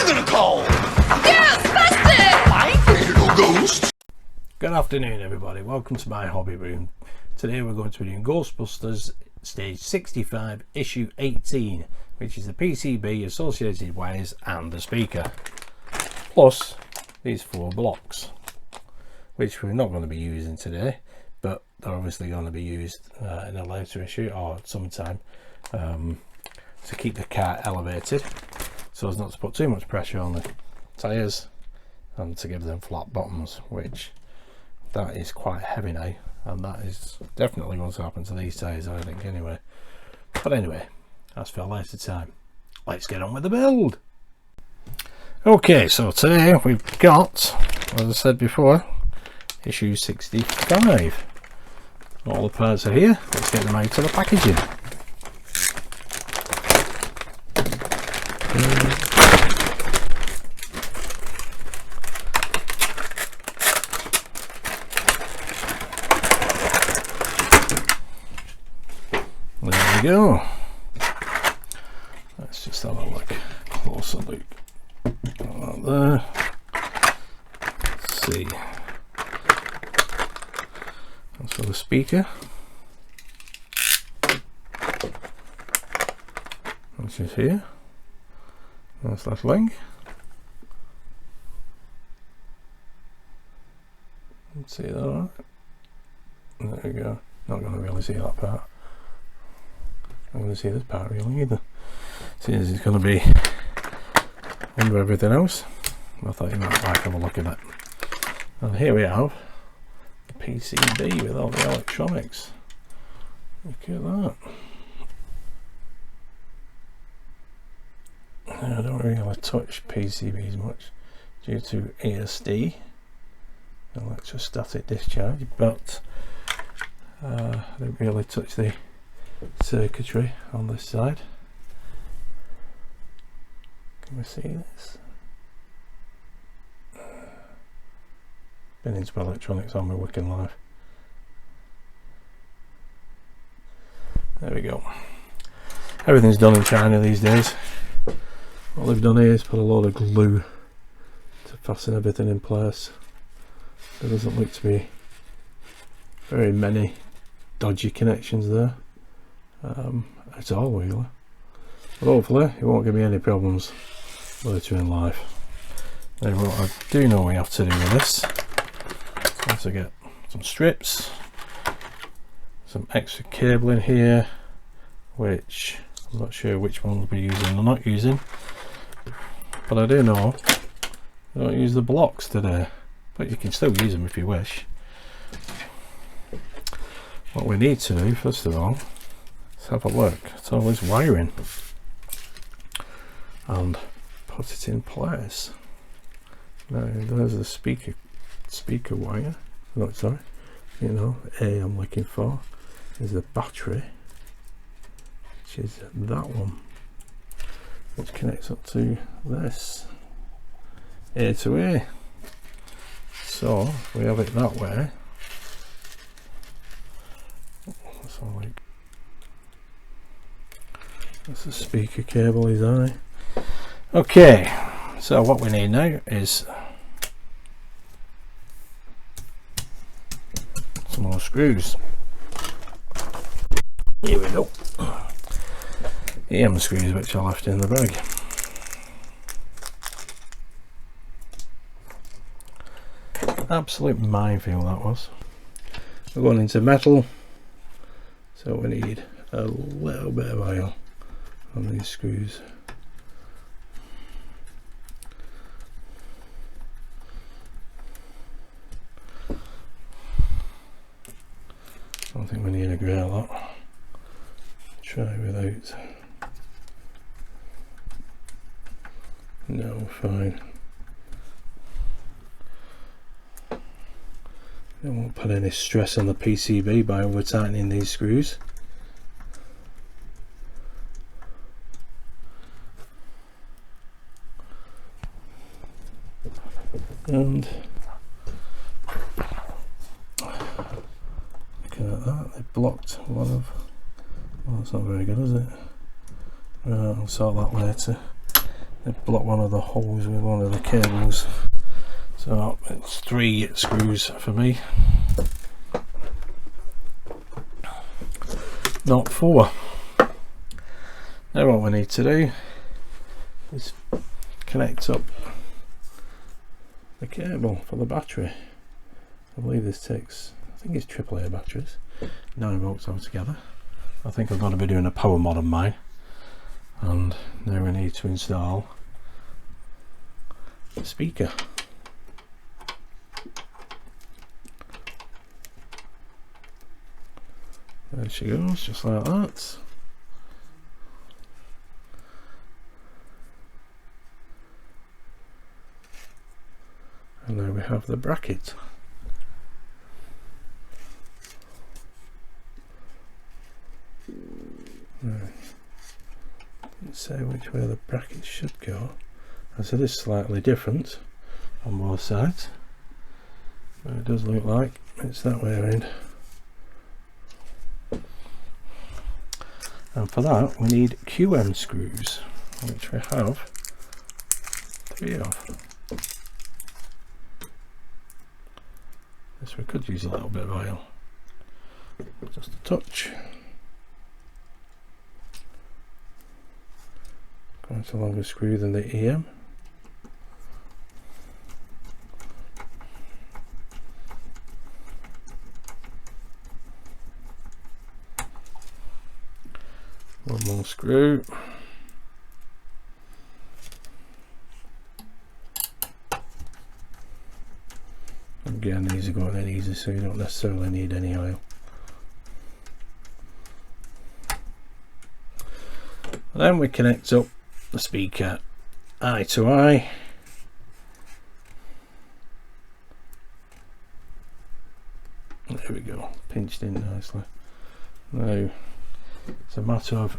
we're gonna call Ghostbuster! my little ghost. Good afternoon, everybody. Welcome to my hobby room. Today we're going to be doing Ghostbusters Stage 65, Issue 18, which is the PCB, associated wires and the speaker. Plus these 4 blocks, which we're not going to be using today, but they're obviously going to be used in a later issue or sometime to keep the car elevated, so as not to put too much pressure on the tyres and to give them flat bottoms, which that is quite heavy now, and that is definitely going to happen to these tyres, I think, anyway. But anyway, that's for a later time. Let's get on with the build. Okay, so today we've got, as I said before, issue 65. All the parts are here. Let's get them out of the packaging. There we go. Let's just have a look, closer look. Like there. Let's see. That's for the speaker, which is here. That's that link. Let's see that. Right? There we go. Not going to really see that part. I'm going to see this part really either. Since it's going to be under everything else, I thought you might like to have a look at that. And here we have the PCB with all the electronics. Look at that. I don't really touch PCBs much due to ESD, electrostatic discharge, but I don't really touch the circuitry on this side. Can we see this? Been into electronics all my working life. There we go. Everything's done in China these days. What they've done here is put a load of glue to fasten everything in place. There doesn't look to be very many dodgy connections there at all, really. But hopefully it won't give me any problems later in life. Now, what I do know we have to do with this is to get some strips, some extra cable in here, which I'm not sure which ones we're using or not using, but I do know I don't use the blocks today, but you can still use them if you wish. What we need to do first of all is have a look at all this wiring and put it in place. Now there's the speaker wire. No, sorry, you know, A I'm looking for is the battery, which is that one, which connects up to this A to A. So if we have it that way, that's the speaker cable is on. Okay, so what we need now is some more screws. Here we go. EM screws, which I left in the bag. Absolute minefield that was. We're going into metal, so we need a little bit of oil on these screws. I don't think we need a great lot. Try without. No, fine. I won't put any stress on the PCB by over tightening these screws. And looking at that, they blocked one of. Well, that's not very good, is it? I'll sort that later. they block one of the holes with one of the cables. So it's 3 screws for me, not 4. Now what we need to do is connect up the cable for the battery. I believe this takes, I think it's AAA batteries, 9 volts altogether. I think I'm going to be doing a power mod on mine. And now we need to install the speaker. There she goes, just like that. And now we have the bracket. Right. Let's say which way the bracket should go. As it is slightly different on both sides, but it does look like it's that way around. And for that we need QM screws, which we have 3 of. This we could use a little bit of oil, just a touch. Quite a longer screw than the EM. One more screw. Again, these are going in easy, so you don't necessarily need any oil. And then we connect up the speaker eye to eye. There we go, pinched in nicely. Now it's a matter of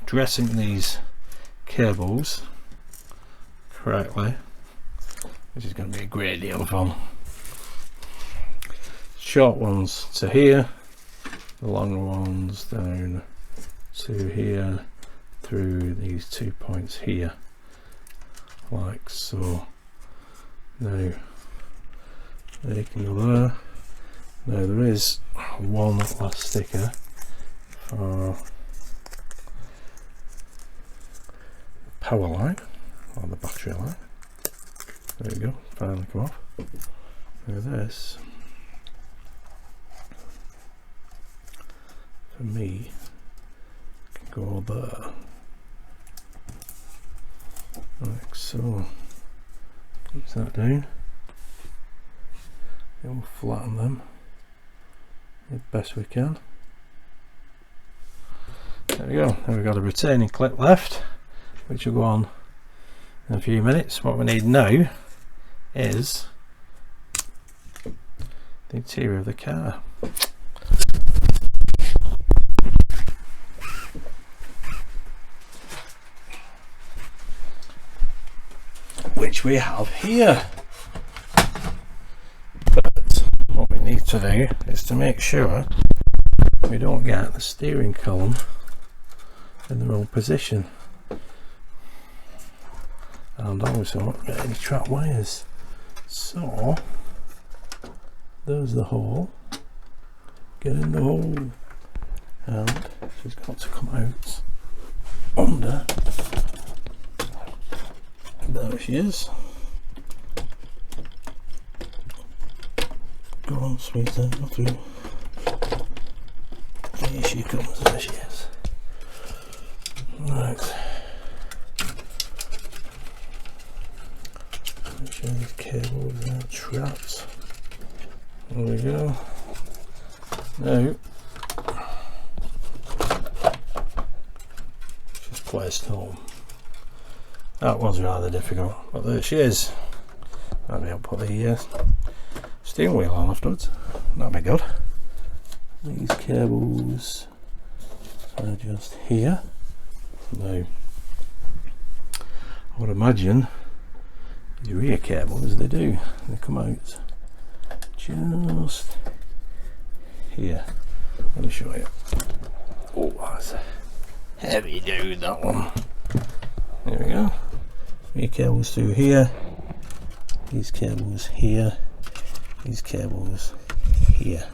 dressing these cables correctly, which is going to be a great deal of fun. Short ones to here, the longer ones down to here, through these 2 points here, like so. Now they can go there. Now there is one last sticker for the power line, or the battery line. There we go, finally come off. Now this, for me, can go there, like so. Keeps that down. We'll flatten them as best we can. There we go. Now we've got a retaining clip left, which will go on in a few minutes. What we need now is the interior of the car. Which we have here. But what we need to do is to make sure we don't get the steering column in the wrong position, and also not get any trapped wires. So there's the hole. Get in the hole, and she's got to come out under. There she is. Go on, sweetheart, go through. Here she comes, there she is. Right. Make sure these cables are trapped. There we go. Now, she's placed home. That was rather difficult, but there she is. Maybe I'll put the steering wheel on afterwards. That'll be good. These cables are just here. Now, I would imagine the rear cables, they come out just here. Let me show you. Oh, that's a heavy dude, that one. There we go. 3 cables through here, these cables here, these cables here.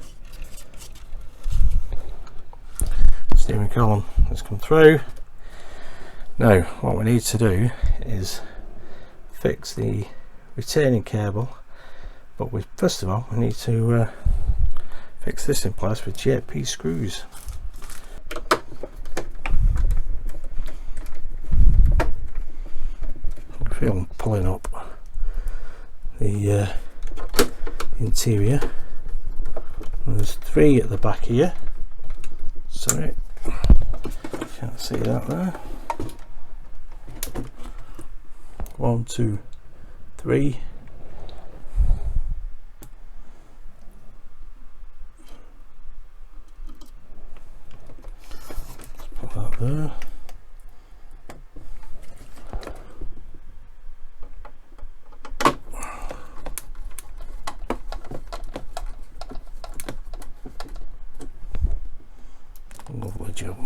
Steering column has come through. Now what we need to do is fix the retaining cable, but first of all we need to fix this in place with JP screws. I feel I'm pulling up the interior. There's 3 at the back here. Sorry, can't see that there. 1, 2, 3. Let's put that there. Lovely job.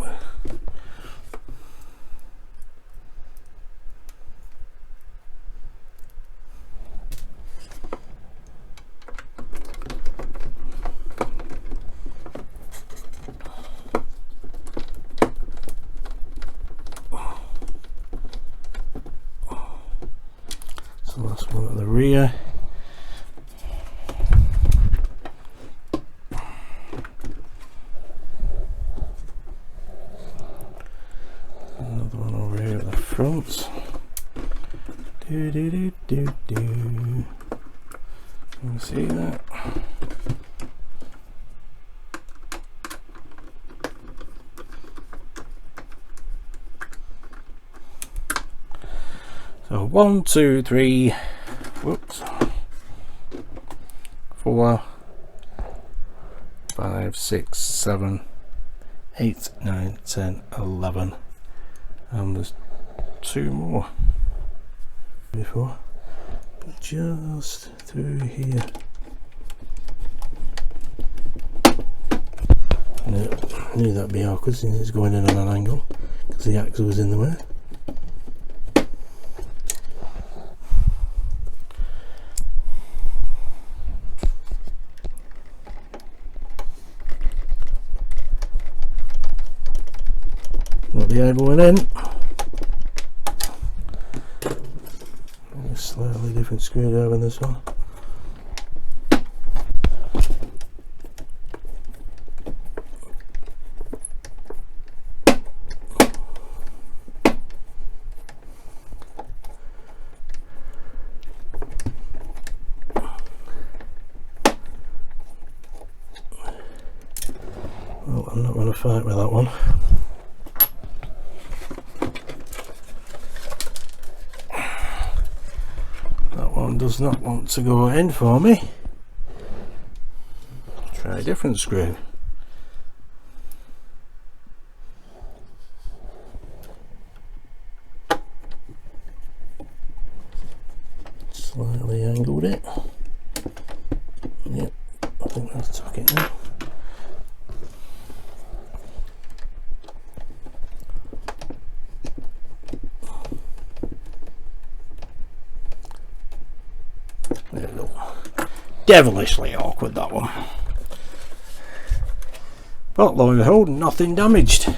So that's one at the rear. Another one over here at the front. Do do do do do. You can see that. So 1, 2, 3, whoops, 4, 5, 6, 7, 8, 9, 10, 11, and there's 2 more before, but just through here. No, I knew that'd be awkward since it's going in on an angle because the axle was in the way. Not the other one in. A slightly different screwdriver in this one. Well, I'm not going to fight with that one. Does not want to go in for me. Try a different screw. Slightly angled it. Yep, I think that's tuck it now. There we go. Devilishly awkward, that one. But lo and behold, nothing damaged.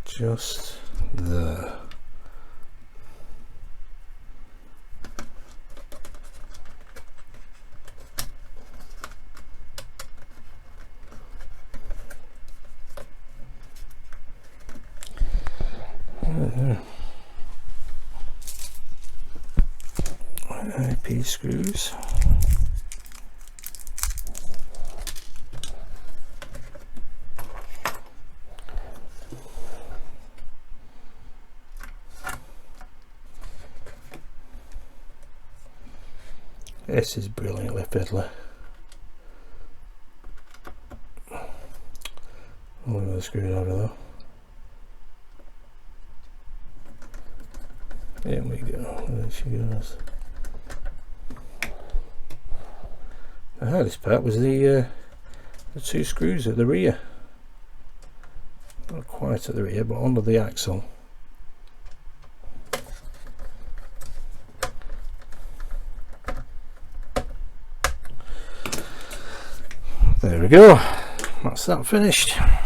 Just there. IP screws. This is brilliantly fiddly. Look at the screwdriver though. There we go. There she goes. The hardest part was the 2 screws at the rear. Not quite at the rear, but under the axle. There we go. That's that finished. I'm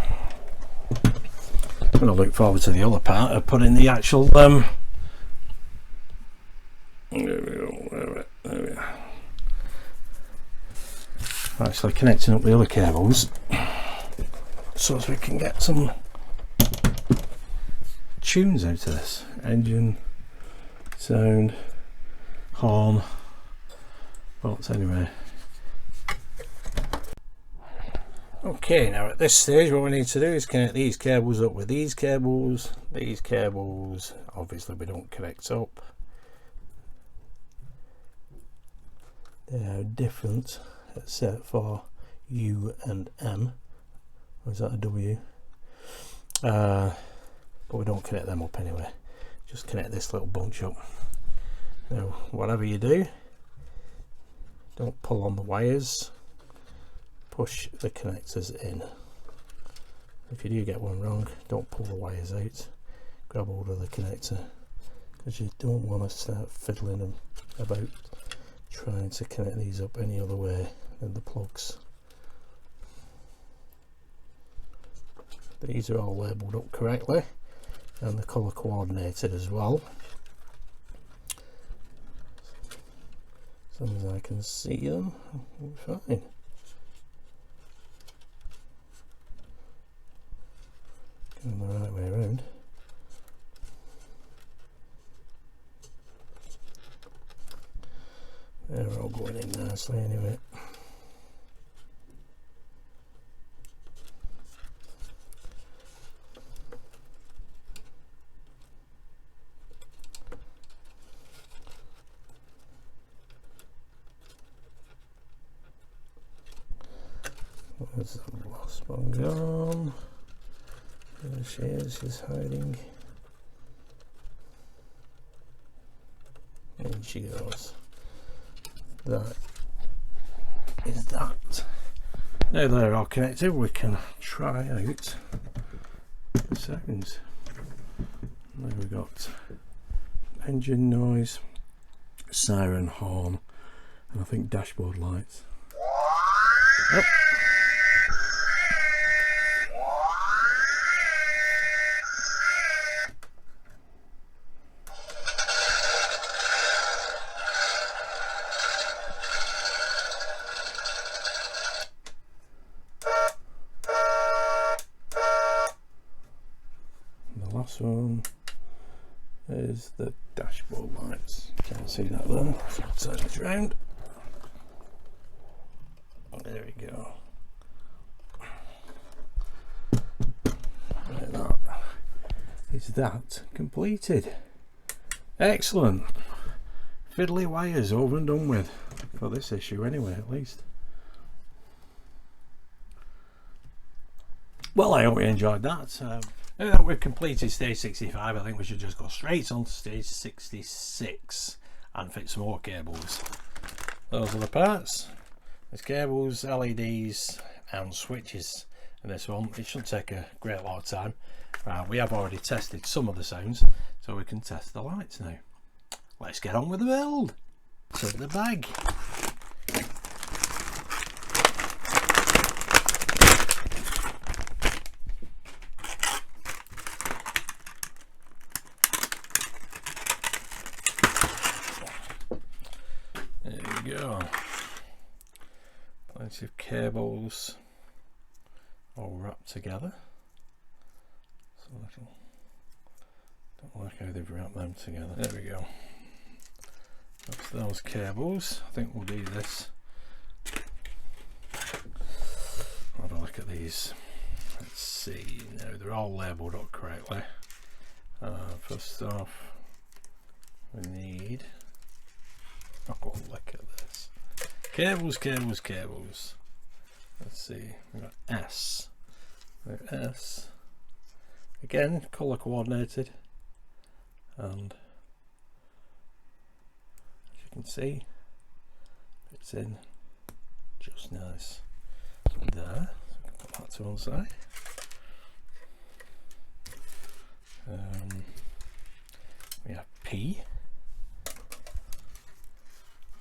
going to look forward to the other part of putting the actual there we go, there we go. Actually connecting up the other cables so as we can get some tunes out of this. Engine, sound, horn, but anyway. Okay, now at this stage what we need to do is connect these cables up with these cables. These cables obviously we don't connect up. They are different except for U and M. Or is that a W? But we don't connect them up anyway. Just connect this little bunch up. Now whatever you do, don't pull on the wires. Push the connectors in. If you do get one wrong, don't pull the wires out. Grab hold of the connector, because you don't want to start fiddling them about trying to connect these up any other way than the plugs. These are all labelled up correctly and they're colour coordinated as well. As long as I can see them, we're fine. Going the right way around. They're all going in nicely anyway. Where's the last one gone? There she is, she's hiding. And she goes. That is that. Now they're all connected, we can try out the sounds. Now we've got engine noise, siren, horn, and I think dashboard lights. Oh. Last one is the dashboard lights. Can't see that there, so I'll turn it around. There we go. Like that. Is that completed? Excellent. Fiddly wires over and done with for this issue anyway, at least. Well, I hope you enjoyed that. Now that we've completed stage 65, I think we should just go straight on to stage 66 and fit some more cables. Those are the parts. There's cables, LEDs and switches in this one. It shouldn't take a great lot of time. We have already tested some of the sounds, so we can test the lights now. Let's get on with the build. To the bag. Go. Plenty of cables all wrapped together. So don't like how they've wrapped them together. There we go. That's those cables. I think we'll do this. Have a look at these. Let's see. Now they're all labelled up correctly. First off, we need. I'll go and look at this. Cables, cables, cables. Let's see. We've got S. We've got S. Again, colour coordinated. And as you can see, it's in J. nice. There, so put that to one side. We have P,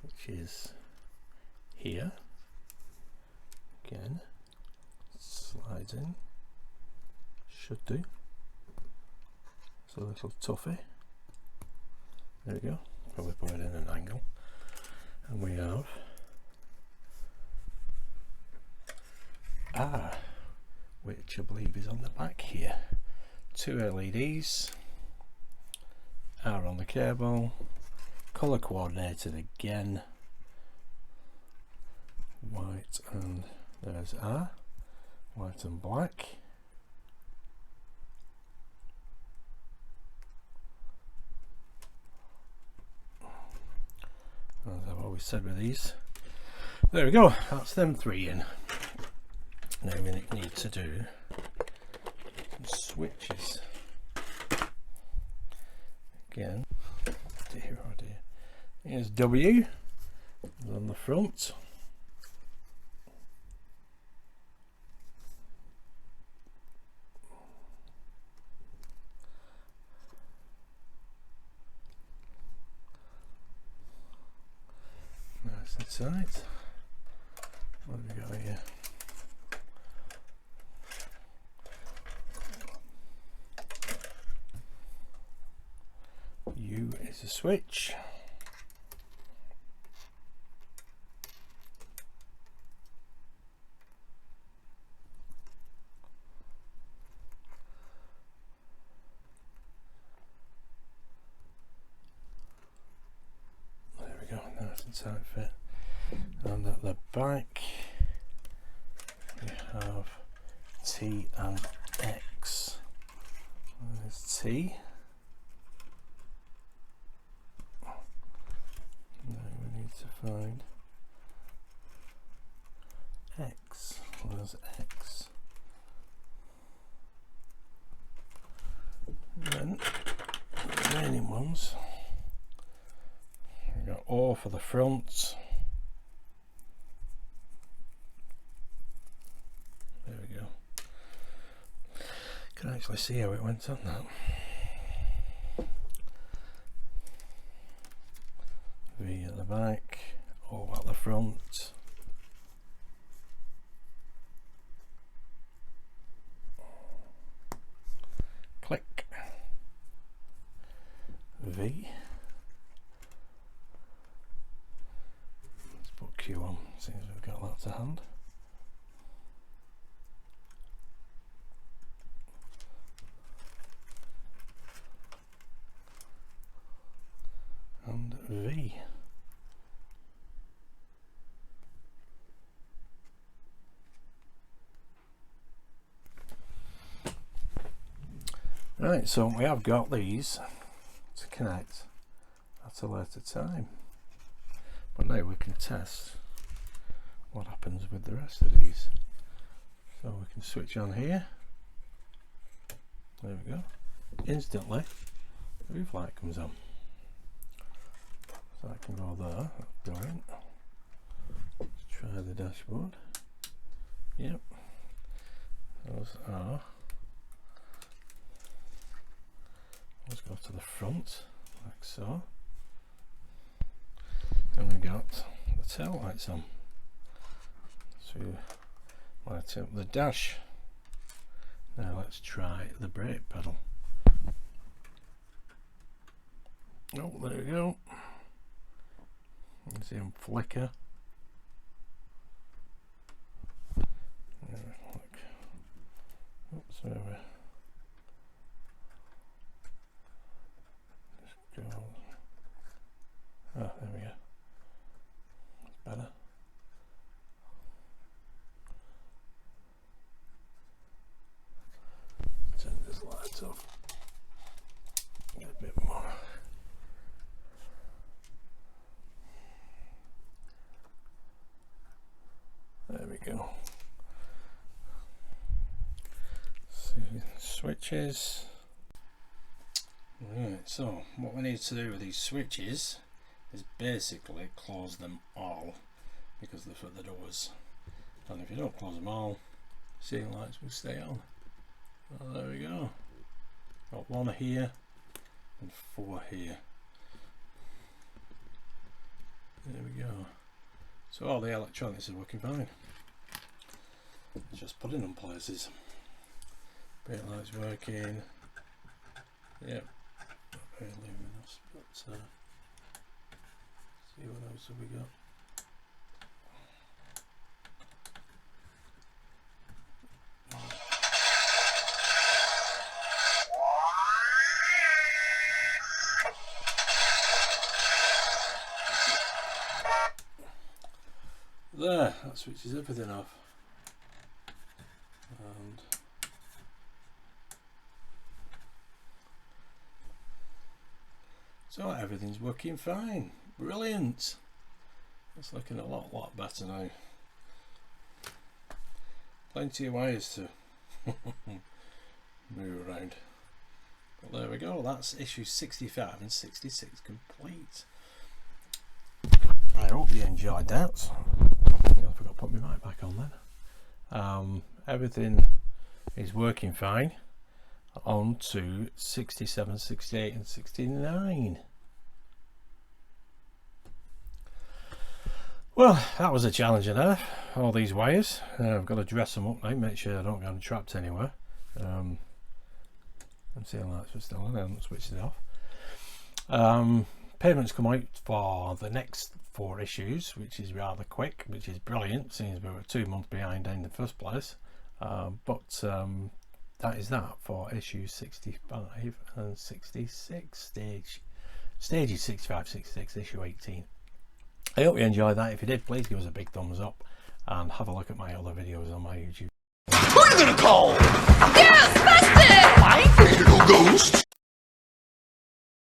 which is here. Again, slides in. Should do. It's a little toughy. There we go. Probably put it in an angle. And we have R, which I believe is on the back here. 2 LEDs, R on the cable, colour coordinated again, white, and there's R, white and black. As I've always said with these, there we go, that's them 3 in. Now we need to do some switches. Again, dear oh dear. Here's W on the front. Nice inside. What have we got here? U is a switch. There we go, nice and tight fit. And at the back we have T and X. There's T. Now we need to find X. Where's X? And then the remaining ones, we've got O for the front. There we go. Can actually see how it went on that. V at the back, O at the front. Click. V. Let's put Q on, seems we've got that to hand. And V. Right, so we have got these to connect at a later time, but now we can test what happens with the rest of these. So we can switch on here, there we go, instantly the roof light comes on. So I can go there, that's brilliant. Let's try the dashboard. Yep, those are. Let's go to the front, like so. And we got the tail lights on. So we light up the dash. Now let's try the brake pedal. Oh, there we go. You can see them flicker. Look. Oops, where we just go. Oh, there we go. That's better. Turn this light off. Get a bit more. There we go. So, switches. Right, so what we need to do with these switches is basically close them all because they're for the doors. and if you don't close them all, ceiling lights will stay on. Well, there we go. Got 1 here and 4 here. There we go. So all the electronics are working fine. Just putting them places. Brake lights working. Yep. Not very luminous, but see what else have we got. There, that switches everything off. And so everything's working fine. Brilliant. It's looking a lot better now. Plenty of wires to move around. But there we go, that's issue 65 and 66 complete. I hope you enjoyed that. I forgot to put my mic back on then. Everything is working fine. On to 67, 68 and 69. Well, that was a challenge enough. All these wires. I've got to dress them up now, make sure I don't get them trapped anywhere. I'm seeing lights were still on, I haven't switched it off. Payments come out for the next 4 issues, which is rather quick, which is brilliant, seeing as we were 2 months behind in the first place. But that is that for issues 65 and 66. Stages 65, 66, issue 18. I hope you enjoyed that. If you did, please give us a big thumbs up and have a look at my other videos on my YouTube. Who are you gonna call?